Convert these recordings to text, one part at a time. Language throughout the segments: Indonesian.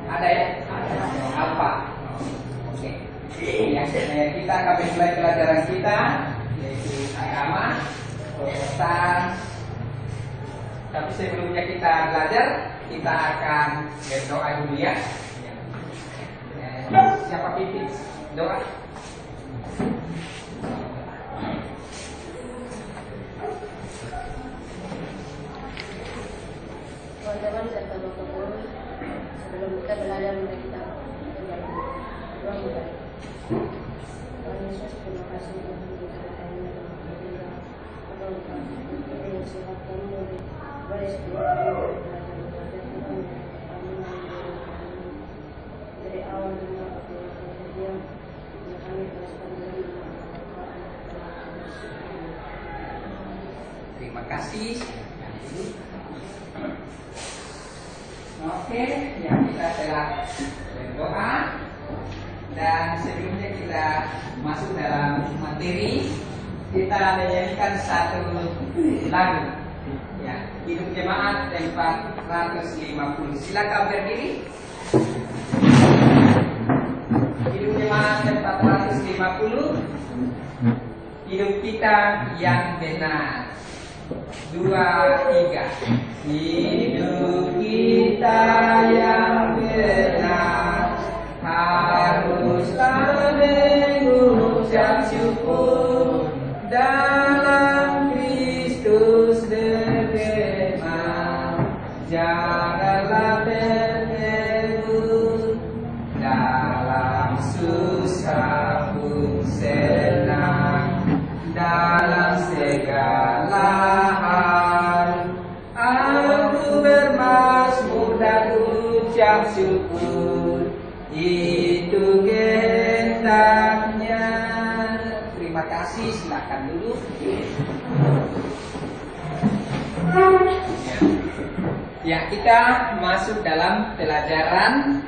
Ada ya? Apa? Oke. Ya, kita akan mulai pelajaran kita, yaitu agama, Protestan. Tapi sebelumnya kita belajar, kita akan berdoa dulu ya. Siapa pimpin doa? Teman-teman serta Bapak Guru, sebelum kita belajar mengenai kitab doa kita. Tuhan Yesus, terima kasih untuk memberikan kami dan memberikan kebaikan yang sehat kami dari baris keluarga belajar Tuhan kami dari awal hingga kejadian yang kami teruskan dari Terima kasih. Oke, ya kita telah berdoa dan sebelumnya kita masuk dalam materi, kita menyanyikan satu lagu. Ya, Hidup Jemaat 450. Silakan berdiri. Hidup Jemaat 450. Hidup kita yang benar. 2, 3. Hidup kita yang benar haruslah mengucap syukur dalam Kristus berkenan. Janganlah tertegun dalam susah pun senang, dalam segala hal aku bermazmur dan ucap syukur, itu kehendaknya. Terima kasih, silakan dulu. Ya, kita masuk dalam pelajaran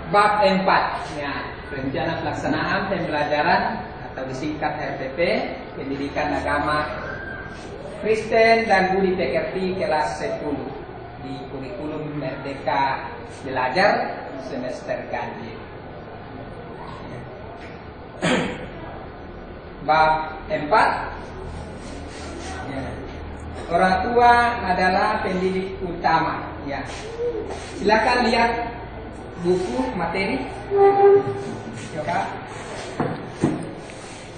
bab 4. Ya, rencana pelaksanaan pembelajaran atau disingkat RPP, Pendidikan Agama Kristen dan Budi Pekerti kelas 10 di kurikulum Merdeka Belajar semester ganjil. Bab 4. Ya. Orang tua adalah pendidik utama. Ya. Silakan lihat buku materi. Coba.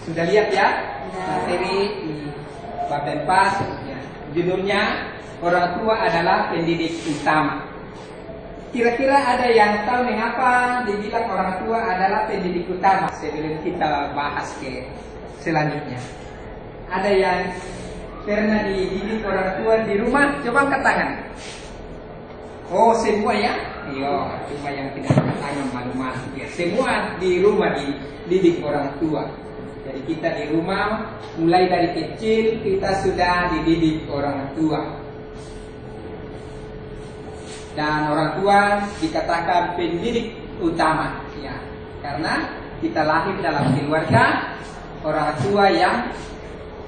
Sudah lihat ya materi di bab 4 ya. Judulnya orang tua adalah pendidik utama. Kira-kira ada yang tahu mengapa dibilang orang tua adalah pendidik utama sebelum kita bahas ke selanjutnya? Ada yang pernah dididik orang tua di rumah? Coba angkat tangan. Oh, semua ya? Iya, cuma yang tidak angkat tangan malu-malu ya. Semua di rumah dididik orang tua. Jadi kita di rumah mulai dari kecil kita sudah dididik orang tua. Dan orang tua dikatakan pendidik utama ya. Karena kita lahir dalam keluarga orang tua yang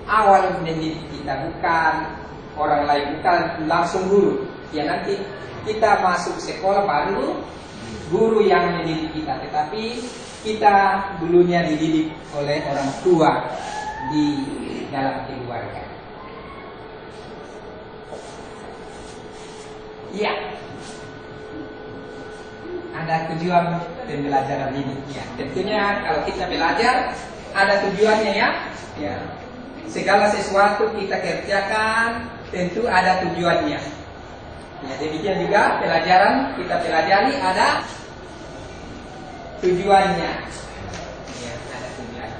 awal mendidik kita, bukan orang lain, bukan langsung guru. Ya, nanti kita masuk sekolah baru guru yang mendidik kita, tetapi kita dulunya dididik oleh orang tua di dalam keluarga. Ya, ada tujuan pembelajaran ini. Ya, tentunya kalau kita belajar ada tujuannya ya. Ya, segala sesuatu kita kerjakan tentu ada tujuannya. Ya, demikian juga pelajaran kita pelajari ada tujuannya. Ya, ada tujuan.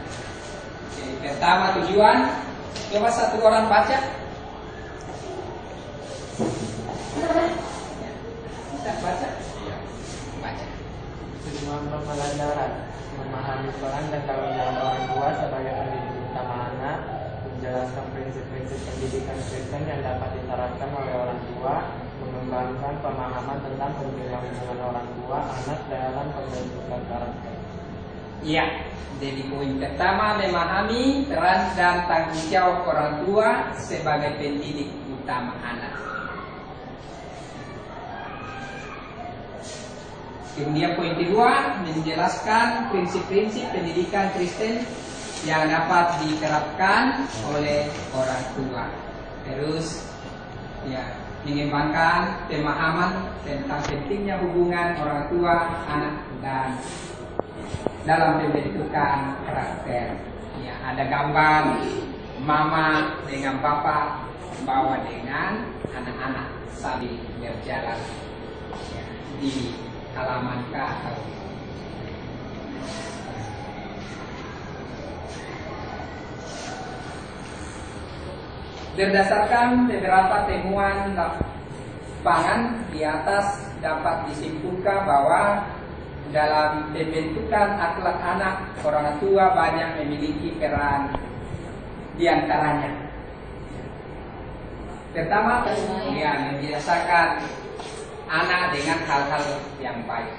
Jadi, pertama tujuan, coba satu orang baca. Ya, bisa baca? Ya, baca. Tujuan pembelajaran memahami peran dan tanggung jawab orang tua sebagai pendidik utama anak, menjelaskan prinsip-prinsip pendidikan Kristen yang dapat diterapkan oleh orang tua, mengembangkan pemahaman tentang pentingnya hubungan orang tua anak dalam pembentukan karakter. Iya, jadi poin pertama memahami peran dan tanggung jawab orang tua sebagai pendidik utama anak. Kemudian poin kedua, menjelaskan prinsip-prinsip pendidikan Kristen yang dapat diterapkan oleh orang tua. Terus ya, mengembangkan pemahaman tentang pentingnya hubungan orang tua, anak, dan dalam pembentukan karakter. Ya, ada gambar mama dengan bapak, bawa dengan anak-anak sambil berjalan ya, di halaman atau berdasarkan beberapa temuan lapangan di atas dapat disimpulkan bahwa dalam pembentukan akhlak anak, orang tua banyak memiliki peran di antaranya. Pertama, ya, membiasakan anak dengan hal-hal yang baik.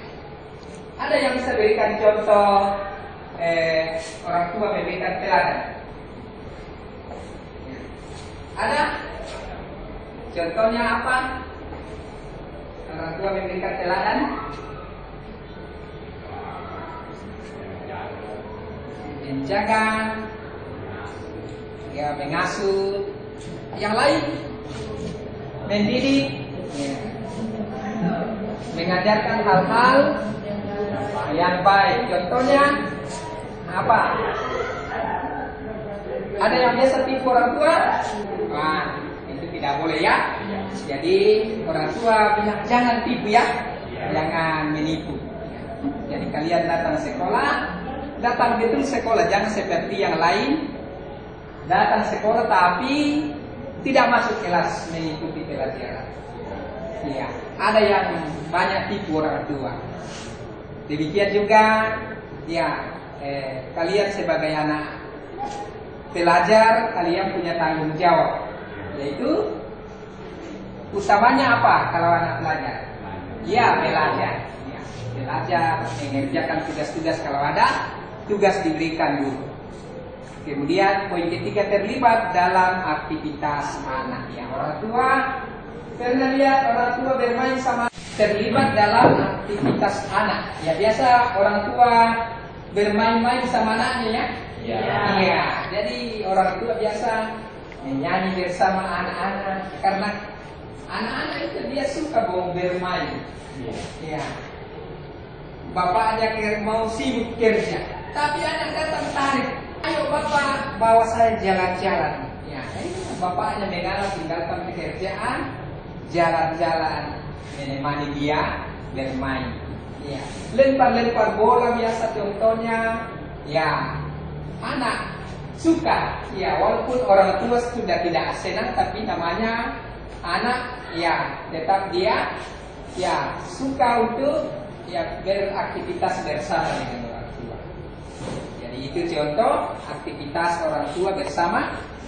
Ada yang bisa berikan contoh orang tua memberikan teladan. Ada? Contohnya apa? Orang tua memberikan teladan? Menjaga, ya, mengasuh. Yang lain, mendidik, ya, mengajarkan hal-hal yang baik. Contohnya apa? Ada yang biasa tipu orang tua? Nah, itu tidak boleh ya. Jadi orang tua bilang jangan tipu ya, jangan menipu. Jadi kalian datang sekolah, datang betul sekolah, jangan seperti yang lain. Datang sekolah tapi tidak masuk kelas mengikuti pelajaran. Ya, ada yang banyak tipu orang tua. Demikian juga, ya, kalian sebagai anak pelajar, kalian punya tanggung jawab, yaitu utamanya apa kalau anak pelajar? Ya, belajar. Ya, belajar, mengerjakan tugas-tugas kalau ada, tugas diberikan dulu. Kemudian poin ketiga, terlibat dalam aktivitas anak. Ya, orang tua pernah lihat orang tua bermain sama, terlibat dalam aktivitas anak. Ya, biasa orang tua bermain-main sama anaknya ya. Iya, jadi orang tua biasa nyanyi bersama anak-anak karena anak-anak itu dia suka bermain. Iya. Bapaknya mau sibuk kerja, tapi anak datang tarik. Ayo bapak bawa saya jalan-jalan. Ya, bapaknya mengalah tinggalkan pekerjaan, jalan-jalan menemani dia bermain. Ya, lempar-lempar bola biasa contohnya. Ya, anak suka, ya, walaupun orang tua sudah tidak senang, tapi namanya anak, ya, tetap dia, ya, suka untuk, ya, beraktivitas bersama dengan orang tua. Jadi itu contoh aktivitas orang tua bersama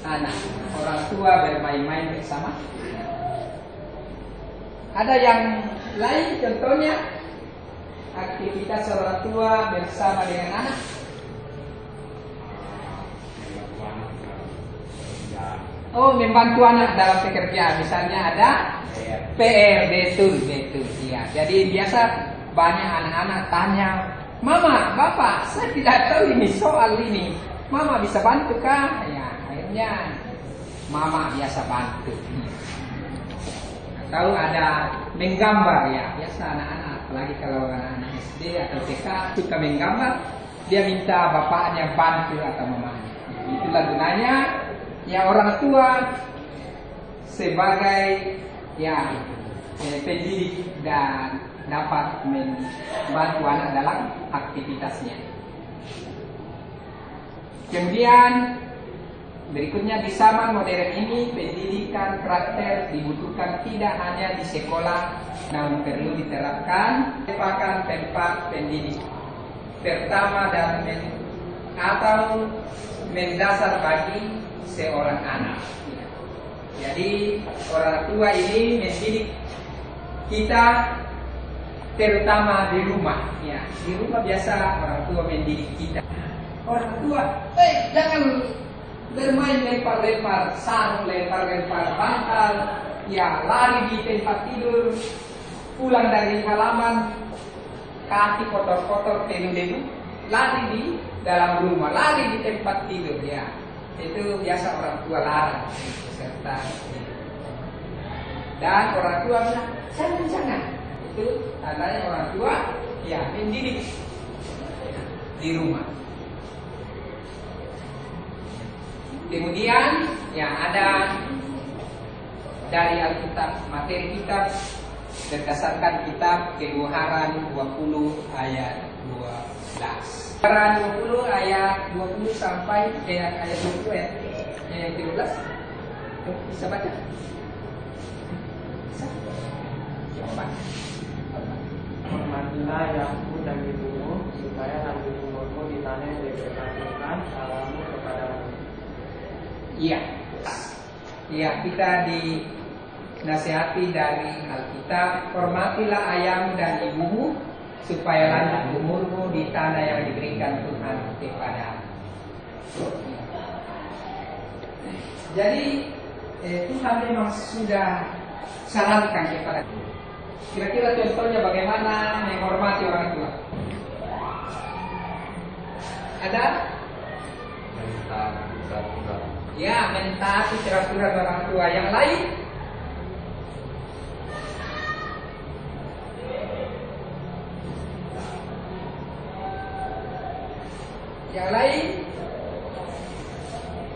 anak. Orang tua bermain-main bersama. Ada yang lain contohnya aktivitas orang tua bersama dengan anak. Oh, membantu anak dalam pekerjaan. Misalnya ada PR, betul. Ya, jadi biasa banyak anak-anak tanya, Mama, Bapak, saya tidak tahu ini soal ini. Mama bisa bantu kah? Ya, akhirnya Mama biasa bantu. Atau ada menggambar ya, biasa anak-anak, apalagi kalau anak-anak SD atau TK suka menggambar, dia minta bapaknya bantu atau mamanya. Itulah gunanya. Ya, orang tua sebagai, ya, pendidik dan dapat membantu anak dalam aktivitasnya. Kemudian berikutnya di zaman modern ini pendidikan karakter dibutuhkan tidak hanya di sekolah, namun perlu diterapkan merupakan tempat pendidik pertama dan atau mendasar bagi seorang anak. Jadi orang tua ini mendidik kita terutama di rumah. Ya, di rumah biasa orang tua mendidik kita. Orang tua, jangan bermain lempar-lempar sarung, lempar-lempar bantal, ya, lari di tempat tidur, pulang dari halaman kaki kotor-kotor, debu-debu, lari di dalam rumah, lari di tempat tidur ya. Itu biasa orang tua larang peserta. Dan orang tua bilang, jangan. Itu tandanya orang tua ya mendidik di rumah. Kemudian yang ada dari Alkitab, materi kitab berdasarkan kitab Keluaran 20 ayat 12. Keluaran 20 ayat 20 sampai ayat 20 ya. Yang 13. Bisa baca? Bisa? Coba. Hormatilah ayahmu dan ibumu, supaya nanti umurmu di tanah yang diberikan Tuhan Allahmu kepadamu. Iya. Iya, kita dinasihati dari Alkitab, hormatilah ayahmu dan ibumu supaya lanjut umurmu di tanah yang diberikan Tuhan kepadamu. Jadi Tuhan memang sudah sarankan kepada kita. Kira-kira contohnya bagaimana menghormati orang tua? Ada? Ya, mentaati peraturan orang tua. Yang lain? Yang lain?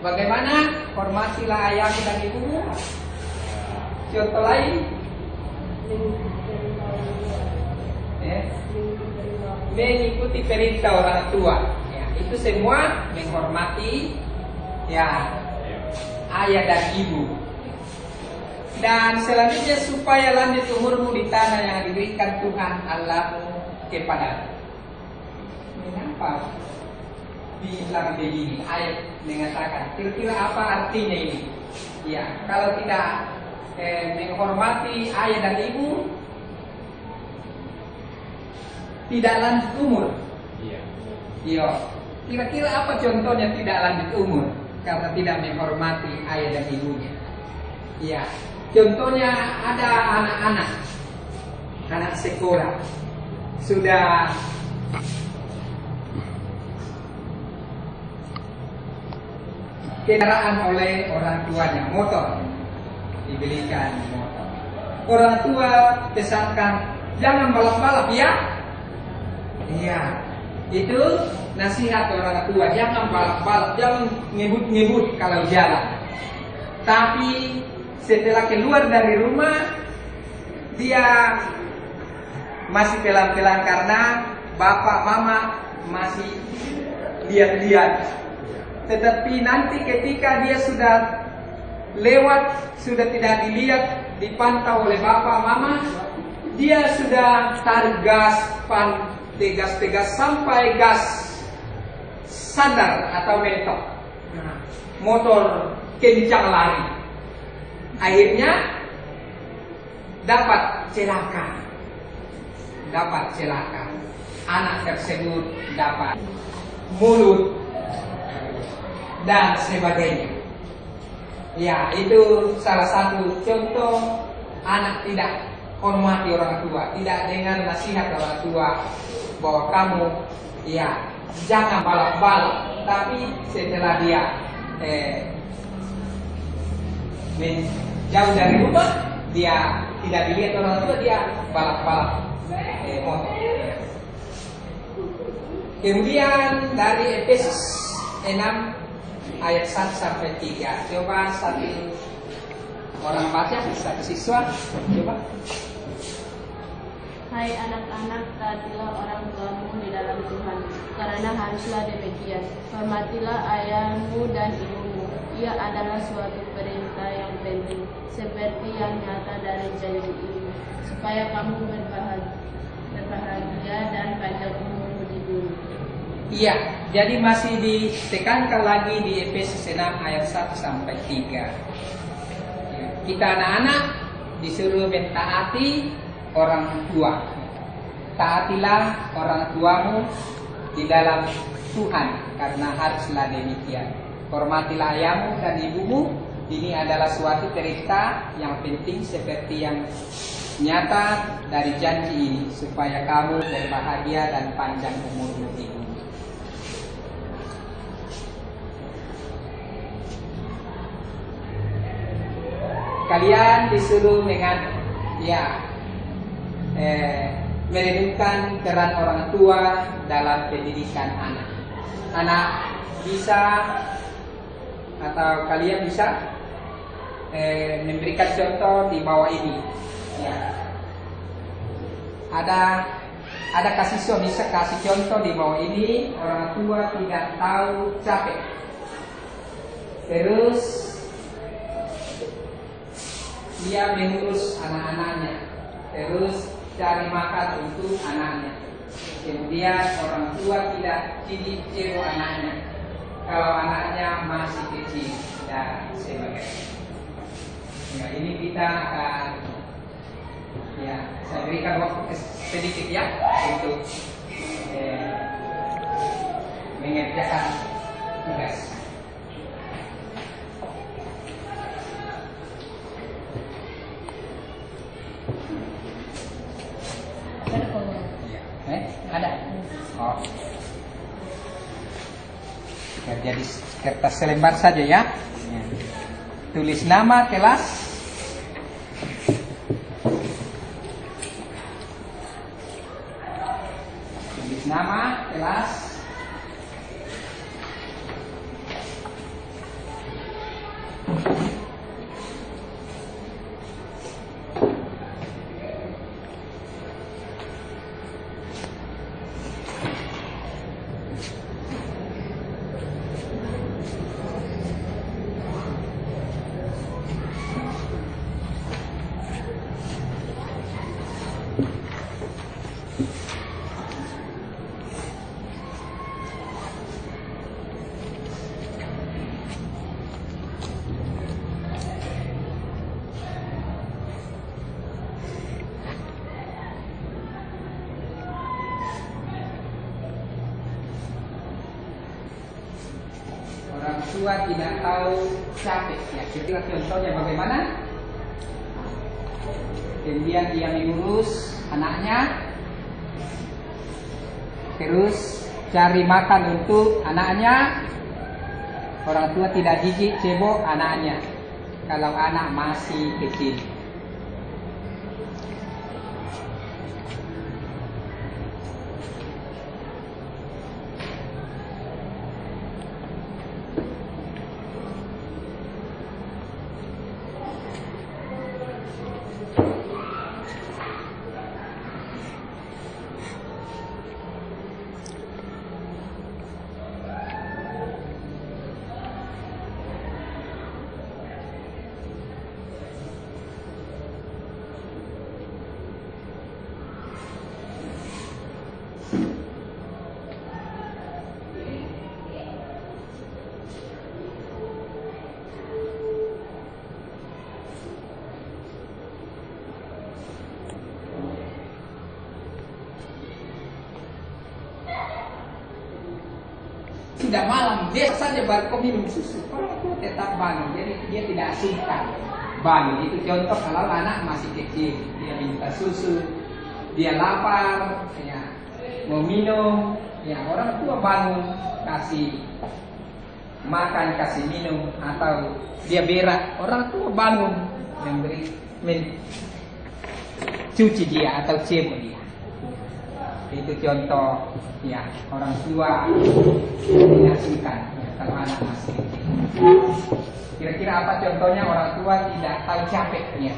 Bagaimana? Hormatilah ayahmu dan ibumu. Contoh lain? Mengikuti perintah orang tua. Ya, itu semua menghormati ya ayah dan ibu. Dan selanjutnya supaya lanjut umurmu di tanah yang diberikan Tuhan Allahmu kepadamu. Mengapa bilang begini? Ayat mengatakan, kira-kira apa artinya ini? Ya, kalau tidak menghormati ayah dan ibu, tidak lanjut umur. Iya. Kira-kira apa contohnya tidak lanjut umur karena tidak menghormati ayah dan ibunya? Iya. Contohnya ada anak sekolah sudah kendaraan oleh orang tuanya, motor, dibelikan motor. Orang tua pesankan jangan balap-balap ya. Iya, itu nasihat orang tua, jangan balap-balap, jangan ngebut-ngebut kalau jalan. Tapi setelah keluar dari rumah, dia masih pelan-pelan karena bapak mama masih lihat-lihat. Tetapi nanti ketika dia sudah lewat, sudah tidak dilihat, dipantau oleh bapak mama, dia sudah tarik gas, tegas-tegas sampai gas sadar atau mentok. Motor kencang lari. Akhirnya dapat celaka. Anak tersebut dapat mulut dan sebagainya. Ya, itu salah satu contoh anak tidak hormati orang tua, tidak dengar nasihat orang tua bahwa kamu ya jangan balap-balap. Tapi setelah dia jauh dari rumah, dia tidak dilihat orang tua, dia balap-balap motor. Kemudian dari Efesus 6 ayat 1 sampai 3. Coba satu orang baca, satu siswa. Coba. Hai anak-anak, taatilah orang tuamu di dalam Tuhan, karena haruslah demikian. Hormatilah ayahmu dan ibumu. Ia adalah suatu perintah yang penting, seperti yang nyata dari janji ini, supaya kamu berbahagia dan panjang umur di dunia. Iya, jadi masih ditekankan lagi di Efesus 6 ayat 1 sampai 3. Ya, kita anak-anak disuruh mentaati orang tua. Taatilah orang tuamu di dalam Tuhan, karena haruslah demikian. Hormatilah ayahmu dan ibumu. Ini adalah suatu perintah yang penting seperti yang nyata dari janji ini supaya kamu berbahagia dan panjang umurmu di bumi. Kalian disuruh merenungkan peran orang tua dalam pendidikan anak. Anak bisa atau kalian bisa memberikan contoh di bawah ini. Ya. Ada bisa kasih contoh di bawah ini. Orang tua tidak tahu capek. Terus dia mengurus anak-anaknya, terus cari makan untuk anaknya. Kemudian orang tua tidak cicil anaknya kalau anaknya masih kecil dan sebagainya. Ya, ini kita akan saya berikan waktu sedikit ya untuk mengerjakan tugas. Ada. Oh. Jadi kertas selembar saja ya. Tulis nama kelas. Tulis nama kelas. Orang tua tidak tahu capek ya. Kita contohnya bagaimana? Kemudian dia mengurus anaknya, terus cari makan untuk anaknya. Orang tua tidak jijik cebok anaknya kalau anak masih kecil. Tidak malam, biasa saja baru kau minum susu, orang tua tetap bangun, jadi dia tidak sungkan bangun. Itu contoh kalau anak masih kecil, dia minta susu, dia lapar, ya, mau minum, ya orang tua bangun, kasih makan, kasih minum, atau dia berak, orang tua bangun, cuci dia atau cebok dia. Itu contoh ya orang tua tidak sungkan ya, kalau anak masih kecil. Kira-kira apa contohnya orang tua tidak tahu capeknya?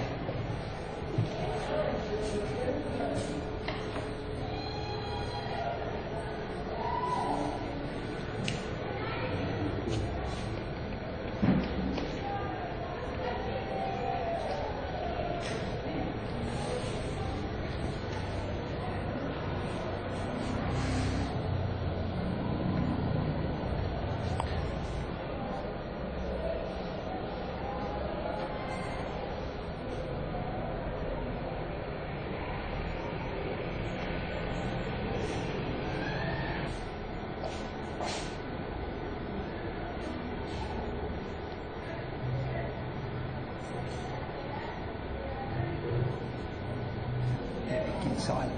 soal.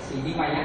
Kasih 5 ya.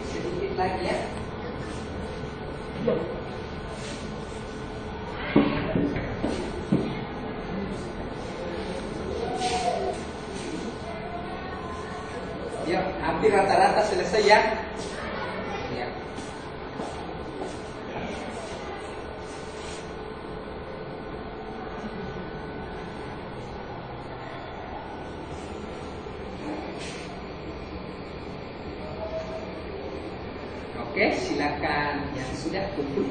Sedikit lagi ya. Ya, hampir rata-rata selesai ya. Ya. Oke, silakan yang sudah kumpul.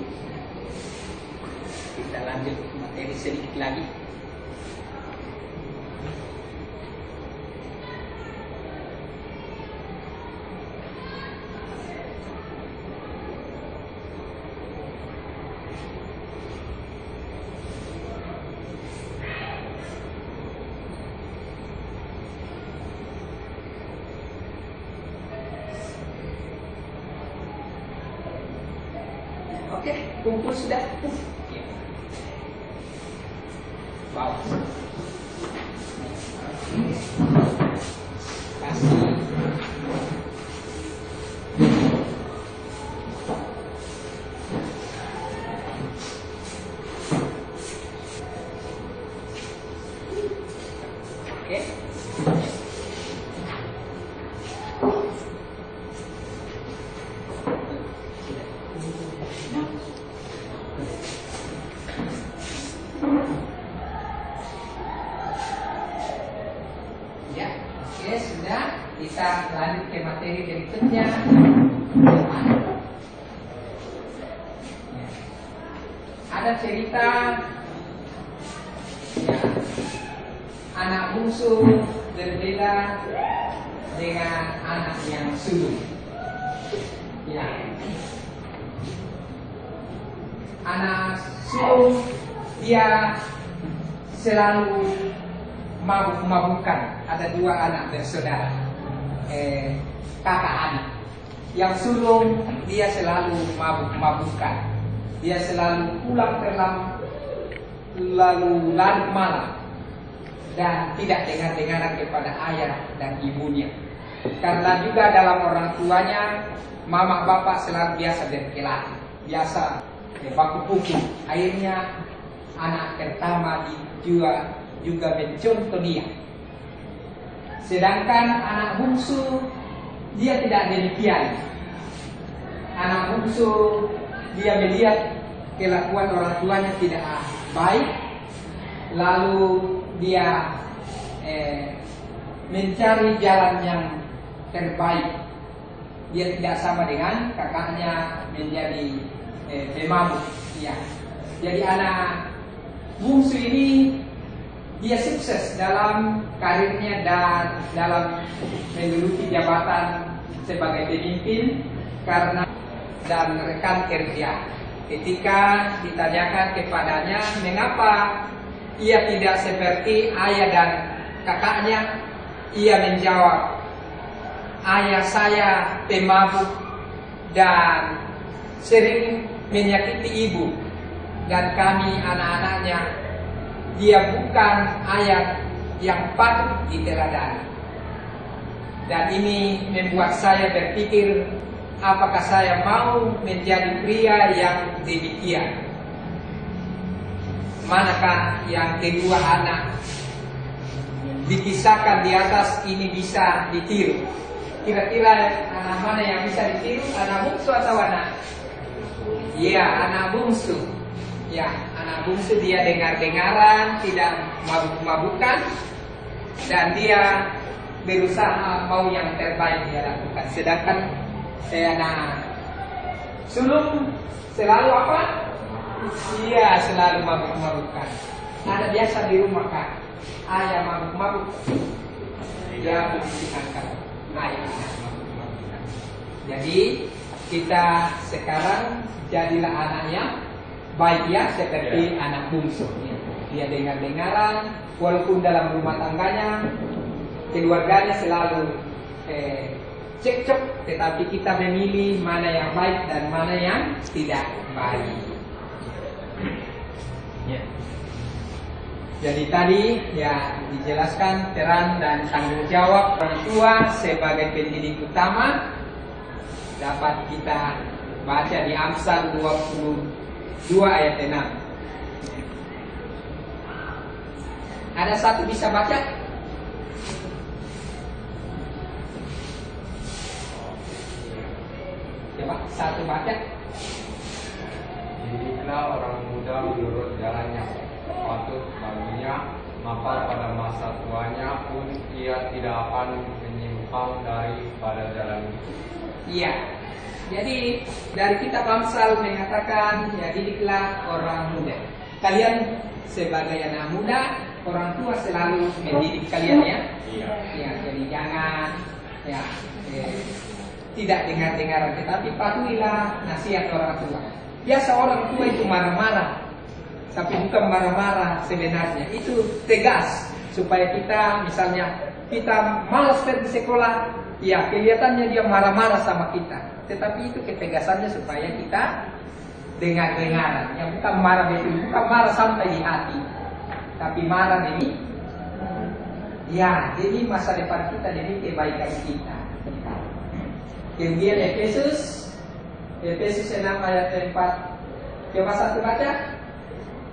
Kita lanjut materi sedikit lagi. Oke, kumpul sudah. Ya. Bawa. Kasih. Oke. Ya, oke sudah. Kita lanjut ke materi berikutnya. Ya. Ada cerita ya, anak bungsu berbeda dengan anak yang sulung. Ya, anak sulung dia selalu mabuk-mabukan. Ada 2 anak bersaudara, kakak adik. Yang sulung dia selalu mabuk-mabukan. Dia selalu pulang terlambat, lalu larut malam, dan tidak dengar-dengaran kepada ayah dan ibunya. Karena juga dalam orang tuanya, mama bapak selalu biasa berkelahi, biasa baku pukul. Akhirnya anak pertama juga mencontoh dia. Sedangkan anak bungsu dia tidak demikian. Anak bungsu dia melihat kelakuan orang tuanya tidak baik, lalu dia mencari jalan yang terbaik dia tidak sama dengan kakaknya menjadi pemabuk. Ya. Jadi anak bungsu ini dia sukses dalam karirnya dan dalam menduduki jabatan sebagai pemimpin karena dan rekan kerja. Ketika ditanyakan kepadanya mengapa ia tidak seperti ayah dan kakaknya, ia menjawab, ayah saya pemabuk dan sering menyakiti ibu dan kami anak-anaknya. Dia bukan ayah yang patut diteladani. Dan ini membuat saya berpikir, apakah saya mau menjadi pria yang demikian? Manakah yang kedua anak dikisahkan di atas ini bisa ditiru? Kira-kira anak mana yang bisa ditiru? Anak bungsu atau anak? Iya, anak bungsu. Ya, anak bungsu dia dengar-dengaran, tidak mabuk-mabukan, dan dia berusaha mau yang terbaik dia lakukan. Sedangkan anak sulung selalu apa? Iya, selalu mabuk-mabukan. Ada biasa di rumah kan, ayah mabuk-mabuk, dia membersihkan ayah mabuk-mabukan. Jadi kita sekarang jadilah anaknya baik ya, seperti anak bungsu. Dia dengar-dengaran, walaupun dalam rumah tangganya, keluarganya selalu cekcok, tetapi kita memilih mana yang baik dan mana yang tidak baik. Ya. Jadi tadi ya dijelaskan peran dan tanggung jawab orang tua sebagai pendidik utama dapat kita baca di Amsal 22 ayat 6. Ada satu bisa baca? Coba satu baca. Didiklah orang muda menurut jalannya, patut baginya, maka pada masa tuanya pun ia tidak akan menyimpang daripada jalan itu. Iya. Jadi dari kitab Amsal mengatakan, ya didiklah orang muda. Kalian sebagai anak muda, orang tua selalu mendidik kalian ya. Iya. Ya, jadi jangan ya tidak dengar-dengaran, tetapi patuhilah nasihat orang tua. Biasa orang tua itu marah-marah, tapi bukan marah-marah sebenarnya, itu tegas supaya kita misalnya kita malas pergi sekolah, ya kelihatannya dia marah-marah sama kita, tetapi itu ketegasannya supaya kita dengar-dengaran, yang bukan marah betul, bukan marah sampai di hati, tapi marah demi ya demi masa depan kita, demi kebaikan kita. Kemudian Efesus 6 ayat 4. Coba satu baca.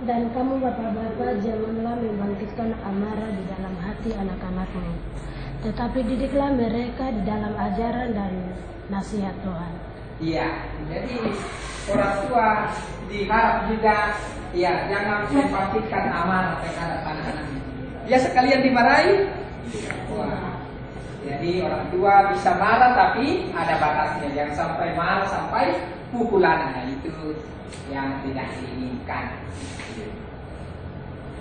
Dan kamu bapak-bapak janganlah membangkitkan amarah di dalam hati anak-anakmu, tetapi didiklah mereka di dalam ajaran dan nasihat Tuhan. Iya, jadi orang tua diharap juga ya jangan membangkitkan amarah terhadap anak-anaknya. Biasa kalian dimarahi? Wah. Jadi orang tua bisa marah tapi ada batasnya, jangan sampai marah sampai pukulan. Nah, itu yang tidak diinginkan.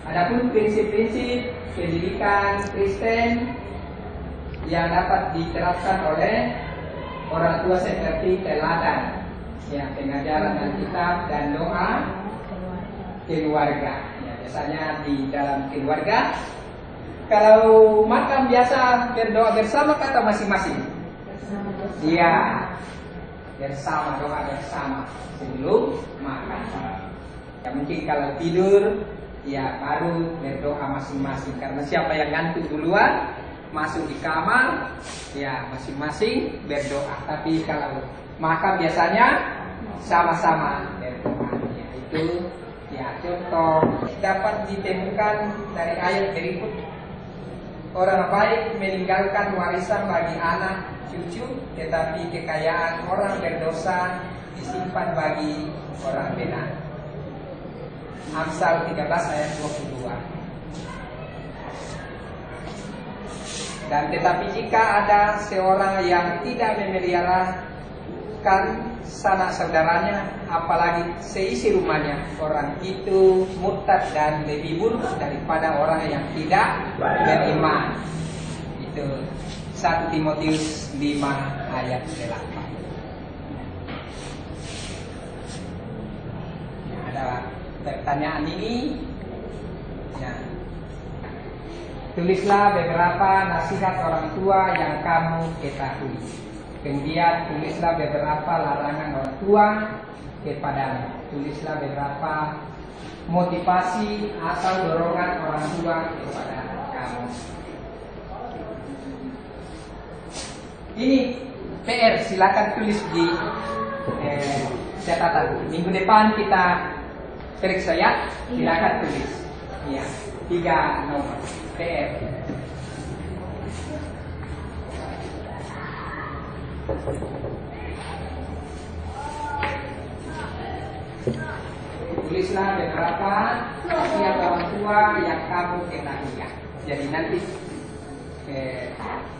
Adapun prinsip-prinsip pendidikan Kristen yang dapat diterapkan oleh orang tua seperti teladan, ya pengajaran Alkitab dan doa keluarga. Ya, biasanya di dalam keluarga. Kalau makan biasa berdoa bersama kata masing-masing. Iya, bersama, doa bersama sebelum makan. Ya mungkin kalau tidur, ya baru berdoa masing-masing. Karena siapa yang ngantuk duluan masuk di kamar, ya masing-masing berdoa. Tapi kalau makan biasanya sama-sama berdoa. Ya, itu ya contoh dapat ditemukan dari ayat berikut. Orang baik meninggalkan warisan bagi anak cucu, tetapi kekayaan orang berdosa disimpan bagi orang benar. Amsal 13 ayat 22. Dan tetapi jika ada seorang yang tidak memeliharakan sanak saudaranya, apalagi seisi rumahnya, orang itu murtad dan lebih buruk daripada orang yang tidak beriman. Itu 1 Timotius 5 ayat 8. Ya, ada pertanyaan ini. Ya. Tulislah beberapa nasihat orang tua yang kamu ketahui. Kemudian tulislah beberapa larangan orang tua kepadamu. Tulislah beberapa motivasi atau dorongan orang tua kepada kamu. Ini PR, silakan tulis di catatan. Minggu depan kita periksa ya, silakan tulis. Ya, 3 nomor PR. Tulislah beberapa wasiat orang tua yang kamu ketahui ya. Jadi nanti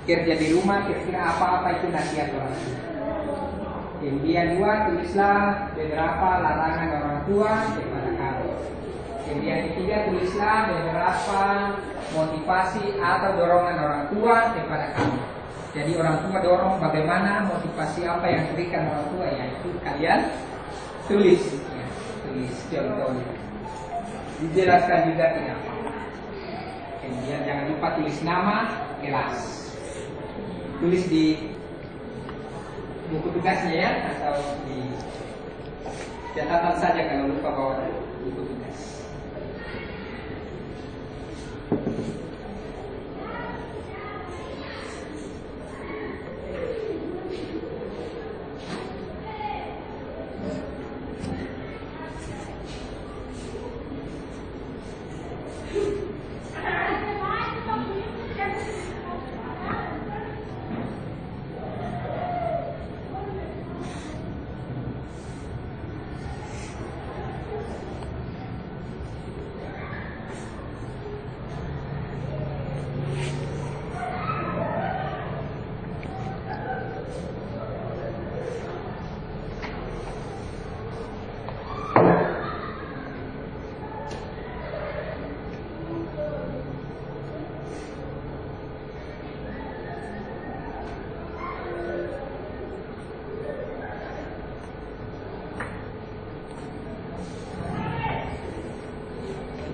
kerja di rumah kira-kira apa-apa itu nasihat orang tua. Kemudian 2, tulislah beberapa larangan orang tua kepada kamu. Kemudian 3, tulislah beberapa motivasi atau dorongan orang tua kepada kamu. Jadi orang tua dorong bagaimana, motivasi apa yang diberikan orang tua, yaitu kalian tulis, ya, tulis contohnya. Dijelaskan juga tidak. Kemudian jangan lupa tulis nama kelas. Tulis di buku tugasnya ya, atau di catatan saja kalau lupa bawa buku tugas.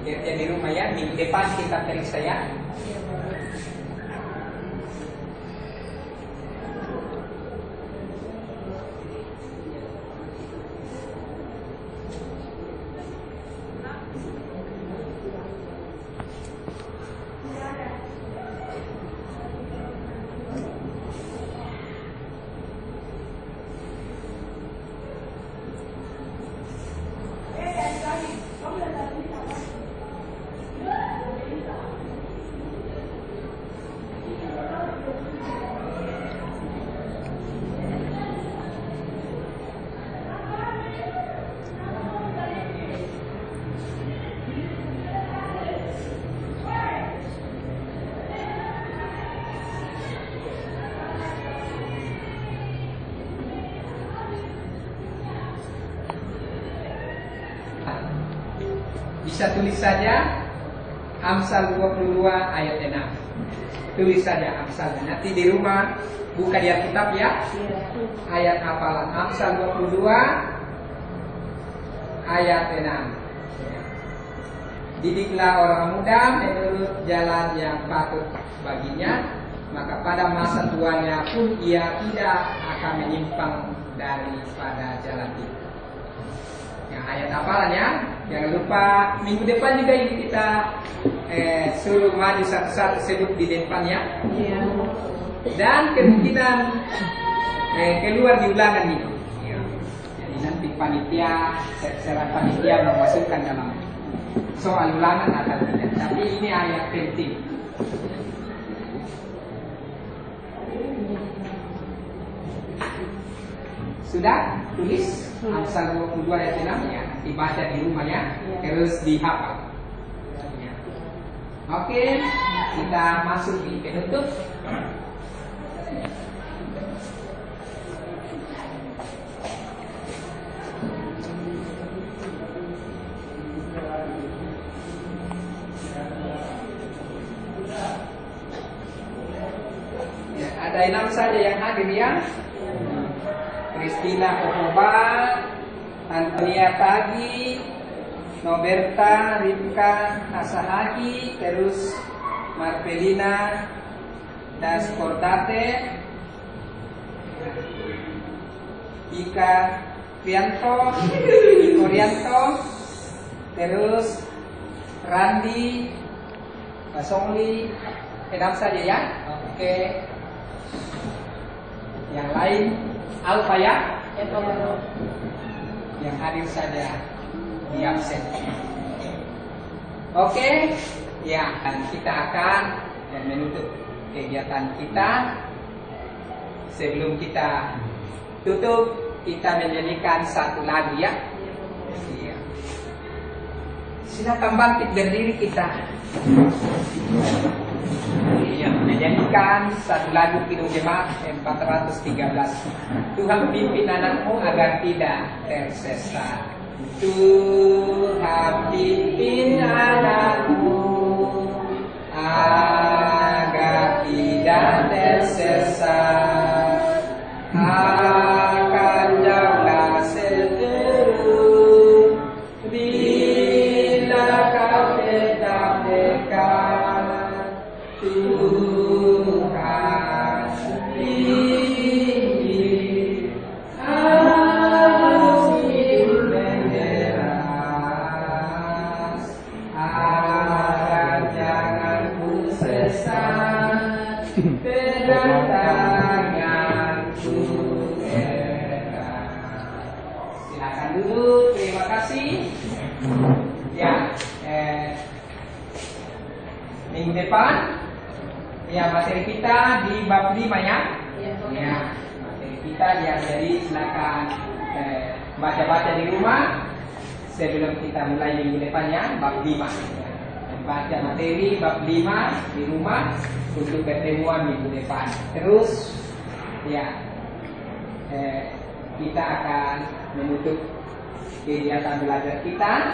Kerja di rumah ya, minggu depan kita periksa ya. Bisa tulis saja Amsal 22 ayat 6. Tulis saja Amsal. Nanti di rumah buka di Alkitab ya. Ayat hafalan Amsal 22 ayat 6. Didiklah orang muda menurut jalan yang patut baginya, maka pada masa tuanya pun ia tidak akan menyimpang daripada jalan itu. Ya, ayat hafalan ya. Jangan lupa minggu depan juga ini kita suruh maju satu-satu sebut di depan ya. Dan kemungkinan keluar di ulangan ini. Ya. Jadi nanti panitia, serah panitia memasukkan dalam soal ulangan atau tidak. Tapi ini ayat penting. Sudah tulis Amsal 22 ayat 6 ya, dibaca di rumah ya, terus dihafal. Ya. Oke, kita masuk di penutup. 6 saja yang hadir ya. Christina Kokoba, Antonia Tagi, Noberta, Ripka Asahagi, terus Marvelina Daskordate, Ika Prianto, Iko Rianto, terus Randi, Pasongli, 6 saja ya. Oke. Yang lain Alfa ya. Yang hadir saja di absen. Oke. Ya, dan kita akan menutup kegiatan kita. Sebelum kita tutup, kita menyanyikan satu lagu ya. Iya. Silakan bangkit berdiri kita. Iya, menyanyikan satu lagu Kidung Jemaat 413. Tuhan pimpin anakmu agar tidak tersesat. Tuhan pimpin anakmu agar tidak tersesat. Akan jauhlah seteru bila kau tetap dekat. Tuhan pimpin harus hidup menderas agar jangan ku sesat kedatangan erat. Silakan dulu, terima kasih. Ya, minggu depan ya materi kita di bab 5 ya. Ya, materi kita ya, jadi silakan baca-baca di rumah sebelum kita mulai minggu depan ya, bab 5. Baca materi bab 5 di rumah untuk pertemuan minggu depan. Terus ya kita akan menutup kegiatan belajar kita.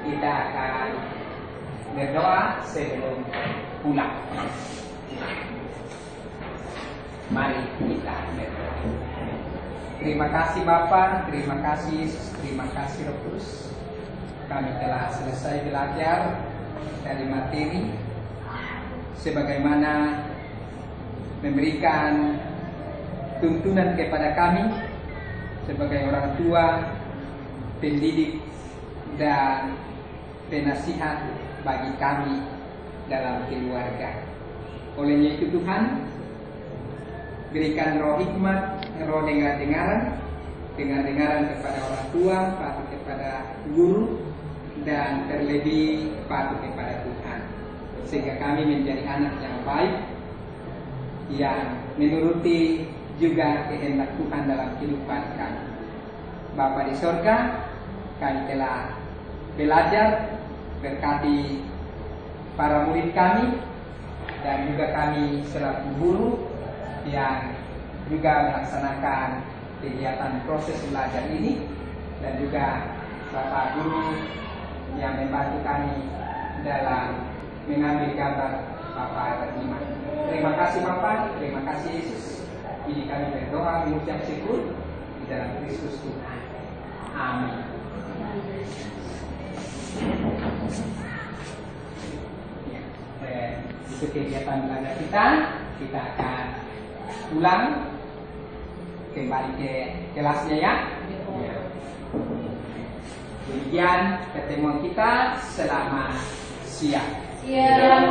Kita akan berdoa sebelum pulang. Mari kita berdoa. Terima kasih Bapa, terima kasih Yesus, terima kasih Roh Kudus. Kami telah selesai belajar dari materi sebagaimana memberikan tuntunan kepada kami sebagai orang tua, pendidik dan penasihat bagi kami dalam keluarga. Olehnya itu Tuhan, berikan roh hikmat, roh dengar-dengaran kepada orang tua, patuh kepada guru, dan terlebih patuh kepada Tuhan, sehingga kami menjadi anak yang baik yang menuruti juga kehendak Tuhan dalam kehidupan kami. Bapa di sorga, kami telah belajar, berkati para murid kami dan juga kami selaku guru yang juga melaksanakan kegiatan proses belajar ini, dan juga Bapak Guru yang membantu kami dalam mengambil gambar Bapak beriman. Terima kasih Bapak, terima kasih Yesus. Ini kami berdoa mengucap syukur di dalam Kristus Tuhan. Amin. Itu kegiatan belajar kita akan pulang kembali ke kelasnya ya. Demikian pertemuan kita, selamat siang. Siang.